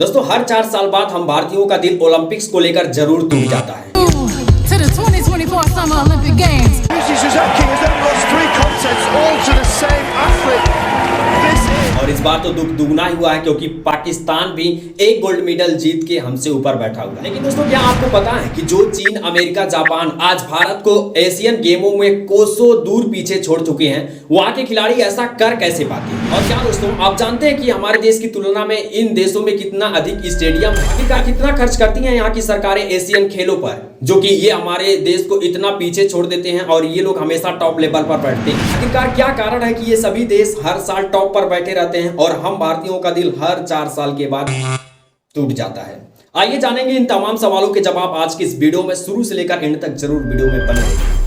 दोस्तों हर 4 साल बाद हम भारतीयों का दिल ओलंपिक्स को लेकर जरूर टूट जाता है। To the 2024 Summer Olympic Games. Yuji Suzuki has then lost 3 contests all to the same athlete. This is और इस बार तो दुख दुगना ही हुआ है क्योंकि पाकिस्तान भी एक गोल्ड मेडल जीत के हमसे ऊपर बैठा हुआ है। लेकिन दोस्तों क्या आपको पता है कि जो चीन, अमेरिका, जापान आज भारत को एशियन गेमों में कोसों दूर पीछे छोड़ चुके हैं, वहां के खिलाड़ी ऐसा कर कैसे पाते हैं? और क्या दोस्तों आप जानते हैं कि हमारे देश की तुलना में इन देशों में कितना अधिक स्टेडियम है? आखिरकार कितना खर्च करती हैं यहाँ की सरकारें एशियन खेलों पर, जो कि ये हमारे देश को इतना पीछे छोड़ देते हैं और ये लोग हमेशा टॉप लेवल पर बैठते हैं। आखिरकार क्या कारण है कि ये सभी देश हर साल टॉप पर बैठे रहते हैं और हम भारतीयों का दिल हर 4 साल के बाद टूट जाता है? आइए जानेंगे इन तमाम सवालों के जवाब आज की इस वीडियो में। शुरू से लेकर एंड तक जरूर वीडियो में बने रहिए।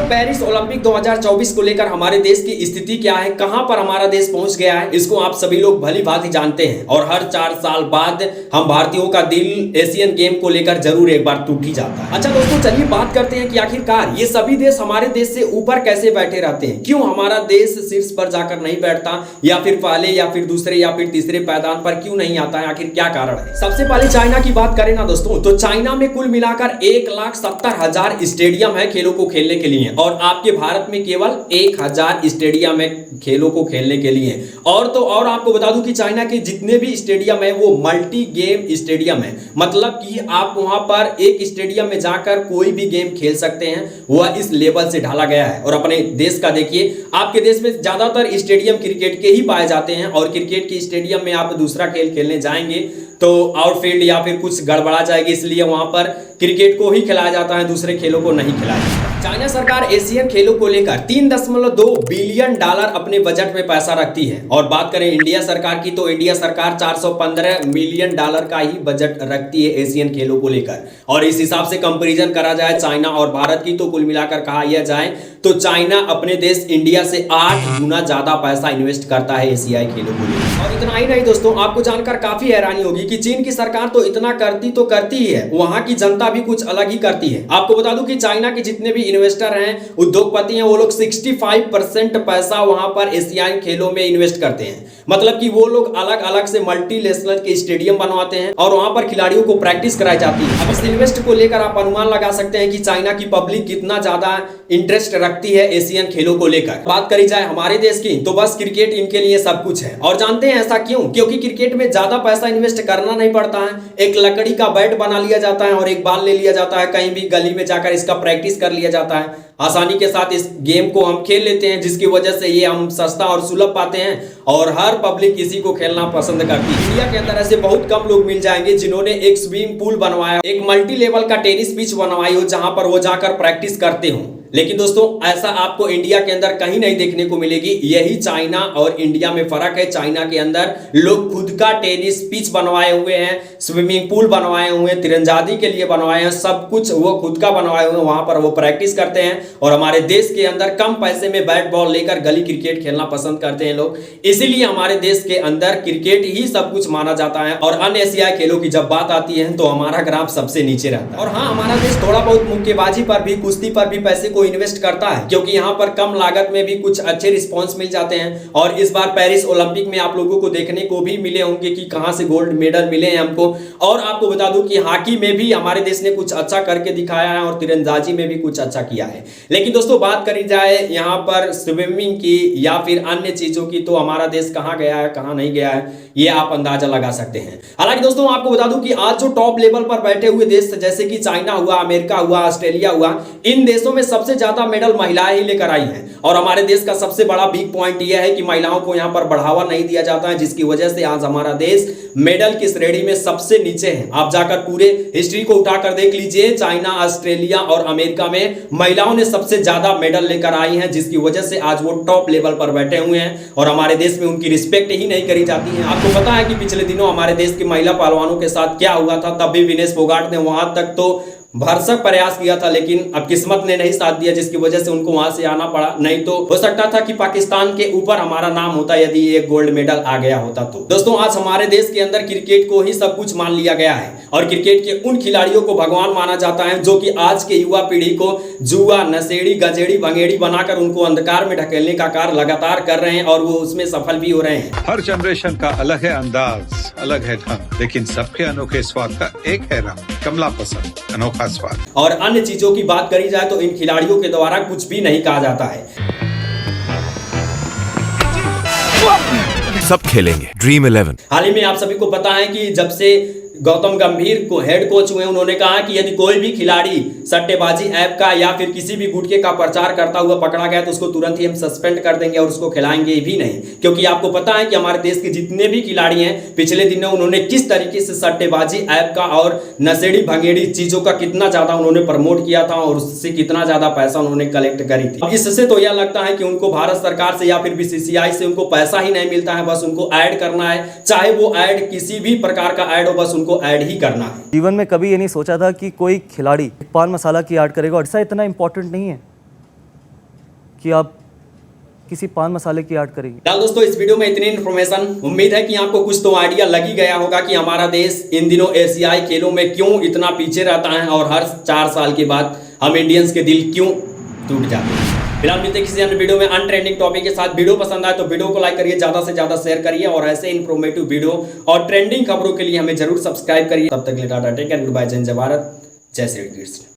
पेरिस ओलंपिक 2024 को लेकर हमारे देश की स्थिति क्या है, कहां पर हमारा देश पहुंच गया है, इसको आप सभी लोग भली भांति जानते हैं। और हर 4 साल बाद हम भारतीयों का दिल एशियन गेम को लेकर जरूर एक बार टूट ही जाता है। अच्छा दोस्तों चलिए बात करते हैं कि आखिरकार ये सभी देश हमारे देश से ऊपर कैसे बैठे रहते हैं, क्यों हमारा देश शीर्ष पर जाकर नहीं बैठता, या फिर पहले या फिर दूसरे या फिर तीसरे पायदान पर क्यों नहीं आता है, आखिर क्या कारण है? सबसे पहले चाइना की बात करें ना दोस्तों, तो चाइना में कुल मिलाकर 1,70,000 स्टेडियम है खेलों को खेलने के लिए, और आपके भारत में केवल 1,000 स्टेडियम है खेलों को खेलने के लिए। और तो और आपको बता दूं कि चाइना के जितने भी स्टेडियम है वो मल्टी गेम स्टेडियम है, मतलब कि आप वहां पर एक स्टेडियम में जाकर कोई भी गेम खेल सकते हैं, वह इस लेवल से ढाला गया है। और अपने देश का देखिए, आपके देश में ज्यादातर स्टेडियम क्रिकेट के ही पाए जाते हैं, और क्रिकेट के स्टेडियम में आप दूसरा खेल खेलने जाएंगे तो आउटफील्ड या फिर कुछ गड़बड़ा जाएगी, इसलिए वहां पर क्रिकेट को ही खिलाया जाता है, दूसरे खेलों को नहीं खिलाया जाता। चाइना सरकार एशियन खेलों को लेकर $3.2 बिलियन अपने बजट में पैसा रखती है। और बात करें इंडिया सरकार की, तो इंडिया सरकार $415 मिलियन का ही बजट रखती है एशियन खेलों को लेकर। और इस हिसाब से कंपैरिजन करा जाए चाइना और भारत की, तो कुल मिलाकर कहा यह जाए तो चाइना अपने देश इंडिया से 8 गुना ज्यादा पैसा इन्वेस्ट करता है एशियाई खेलों को लेकर। और इतना ही नहीं दोस्तों, आपको जानकर काफी हैरानी होगी कि चीन की सरकार तो इतना करती ही है, वहां की जनता भी कुछ अलग ही करती है। आपको बता दूं कि चाइना के जितने भी इन्वेस्टर हैं, उद्योगपति हैं, वो लोग 65% पैसा वहां पर एशियाई खेलों में इन्वेस्ट करते हैं। मतलब कि वो लोग अलग अलग से मल्टीनेशनल के स्टेडियम बनवाते हैं और वहां पर खिलाड़ियों को प्रैक्टिस कराई जाती है। अब इस इन्वेस्ट को लेकर आप अनुमान लगा सकते हैं कि चाइना की पब्लिक कितना ज्यादा इंटरेस्ट रखती है एशियन खेलों को लेकर। बात करी जाए हमारे देश की, तो बस क्रिकेट इनके लिए सब कुछ है। और जानते हैं ऐसा क्यों? क्योंकि क्रिकेट में ज्यादा पैसा इन्वेस्ट करना नहीं पड़ता है, एक लकड़ी का बैट बना लिया जाता है और एक बॉल ले लिया जाता है, कहीं भी गली में जाकर इसका प्रैक्टिस कर लिया जाता है, आसानी के साथ इस गेम को हम खेल लेते हैं, जिसकी वजह से ये हम सस्ता और सुलभ पाते हैं और हर पब्लिक इसी को खेलना पसंद करती है। इंडिया के अंदर ऐसे बहुत कम लोग मिल जाएंगे जिन्होंने एक स्विमिंग पूल बनवाया, एक मल्टी लेवल का टेनिस पिच बनवाई हो जहां पर वो जाकर प्रैक्टिस करते हो। लेकिन दोस्तों ऐसा आपको इंडिया के अंदर कहीं नहीं देखने को मिलेगी। यही चाइना और इंडिया में फर्क है। चाइना के अंदर लोग खुद का टेनिस पिच बनवाए हुए हैं, स्विमिंग पूल बनवाए हुए हैं, तीरंदाजी के लिए बनवाए हैं, सब कुछ वो खुद का बनवाए हुए हैं, वहां पर वो प्रैक्टिस करते हैं। और हमारे देश के अंदर कम पैसे में बैट बॉल लेकर गली क्रिकेट खेलना पसंद करते हैं लोग, इसीलिए हमारे देश के अंदर क्रिकेट ही सब कुछ माना जाता है। और अन्य एशियाई खेलों की जब बात आती है तो हमारा ग्राफ सबसे नीचे रहता है। और हाँ, हमारा देश थोड़ा बहुत मुक्केबाजी पर भी, कुश्ती पर भी पैसे को इन्वेस्ट करता है, क्योंकि यहां पर कम लागत में भी कुछ अच्छे रिस्पांस मिल जाते हैं। और इस बार पेरिस ओलंपिक में आप लोगों को देखने को भी मिले होंगे कि कहां से गोल्ड मेडल मिले हैं हमको। और आपको बता दूं कि हॉकी में भी हमारे देश ने कुछ अच्छा करके दिखाया है और तीरंदाजी में भी कुछ अच्छा किया है। लेकिन दोस्तों बात करी जाए यहां पर स्विमिंग की या फिर अन्य चीजों की, तो हमारा देश कहां गया है, कहां नहीं गया है, ये आप अंदाजा लगा सकते हैं। हालांकि दोस्तों आपको बता दूं कि आज जो टॉप लेवल पर बैठे हुए देश जैसे कि चाइना हुआ, अमेरिका हुआ, ऑस्ट्रेलिया हुआ, इन देशों में सबसे ज्यादा मेडल महिलाएं ही लेकर आई हैं। और हमारे देश का सबसे बड़ा बिग पॉइंट यह है कि महिलाओं को यहां पर बढ़ावा नहीं दिया जाता है, जिसकी वजह से आज हमारा देश मेडल की श्रेणी में सबसे नीचे है। आप जाकर पूरे हिस्ट्री को उठाकर देख लीजिए, चाइना, ऑस्ट्रेलिया और अमेरिका में महिलाओं ने सबसे ज्यादा मेडल लेकर आई हैं, जिसकी वजह से आज वो टॉप लेवल पर बैठे हुए हैं और हमारे देश में उनकी रिस्पेक्ट ही नहीं करी जाती है। आपको पता है कि पिछले दिनों हमारे देश की महिला पहलवानों के साथ क्या हुआ था, तब भी विनेश फोगाट ने वहां तक तो भरसक प्रयास किया था, लेकिन अब किस्मत ने नहीं साथ दिया, जिसकी वजह से उनको वहां से आना पड़ा। नहीं तो हो सकता था कि पाकिस्तान के ऊपर हमारा नाम होता यदि एक गोल्ड मेडल आ गया होता तो। दोस्तों, आज हमारे देश के अंदर क्रिकेट को ही सब कुछ मान लिया गया है और क्रिकेट के उन खिलाड़ियों को भगवान माना जाता है जो कि आज के युवा पीढ़ी को जुआ, नशेड़ी, गजेड़ी, भंगेड़ी बनाकर उनको अंधकार में ढकेलने का कार्य लगातार कर रहे हैं और वो उसमें सफल भी हो रहे हैं। हर जनरेशन का अलग है अंदाज, अलग है ढंग, लेकिन सबके अनोखे स्वाद का एक है रंग। कमला पसंद, अनोखा स्वाद। और अन्य चीजों की बात करी जाए तो इन खिलाड़ियों के द्वारा कुछ भी नहीं कहा जाता है। सब खेलेंगे ड्रीम 11। हाल ही में आप सभी को पता है कि जब से गौतम गंभीर को हेड कोच हुए, उन्होंने कहा कि यदि कोई भी खिलाड़ी सट्टेबाजी ऐप का या फिर किसी भी गुटखे का प्रचार करता हुआ पकड़ा गया तो उसको तुरंत ही हम सस्पेंड कर देंगे और उसको खिलाएंगे भी नहीं। क्योंकि आपको पता है कि हमारे देश के जितने भी खिलाड़ी हैं, पिछले दिनों उन्होंने किस तरीके से सट्टेबाजी ऐप का और नशेड़ी भंगेड़ी चीजों का कितना ज्यादा उन्होंने प्रमोट किया था और उससे कितना ज्यादा पैसा उन्होंने कलेक्ट करी थी। इससे तो यह लगता है कि उनको भारत सरकार से या फिर बीसीसीआई से उनको पैसा ही नहीं मिलता है, बस उनको ऐड करना है, चाहे वो ऐड किसी भी प्रकार का ऐड हो, बस को ऐड ही करना है। जीवन में कभी ये नहीं सोचा था कि कोई खिलाड़ी पान मसाला की ऐड करेगा, और ऐसा इतना इंपॉर्टेंट नहीं है कि आप किसी पान मसाले की ऐड करेंगे। फिलहाल दोस्तों, इस वीडियो में इतनी इन्फॉर्मेशन, उम्मीद है कि आपको कुछ तो आइडिया लग ही गया होगा कि हमारा देश इन दिनों एशियाई खेलों में क्यों इतना पीछे रहता है और हर 4 साल के बाद हम इंडियंस के दिल क्यों टूट जाते हैं। फिलहाल मिलते हैं किसी अन्य वीडियो में अनट्रेंडिंग टॉपिक के साथ। वीडियो पसंद आए तो वीडियो को लाइक करिए, ज्यादा से ज्यादा शेयर करिए और ऐसे इन्फॉर्मेटिव वीडियो और ट्रेंडिंग खबरों के लिए हमें जरूर सब्सक्राइब करिए। तब तक के लिए ta-ta, take care, good bye, जय हिंद, जय भारत, जय श्री कृष्ण।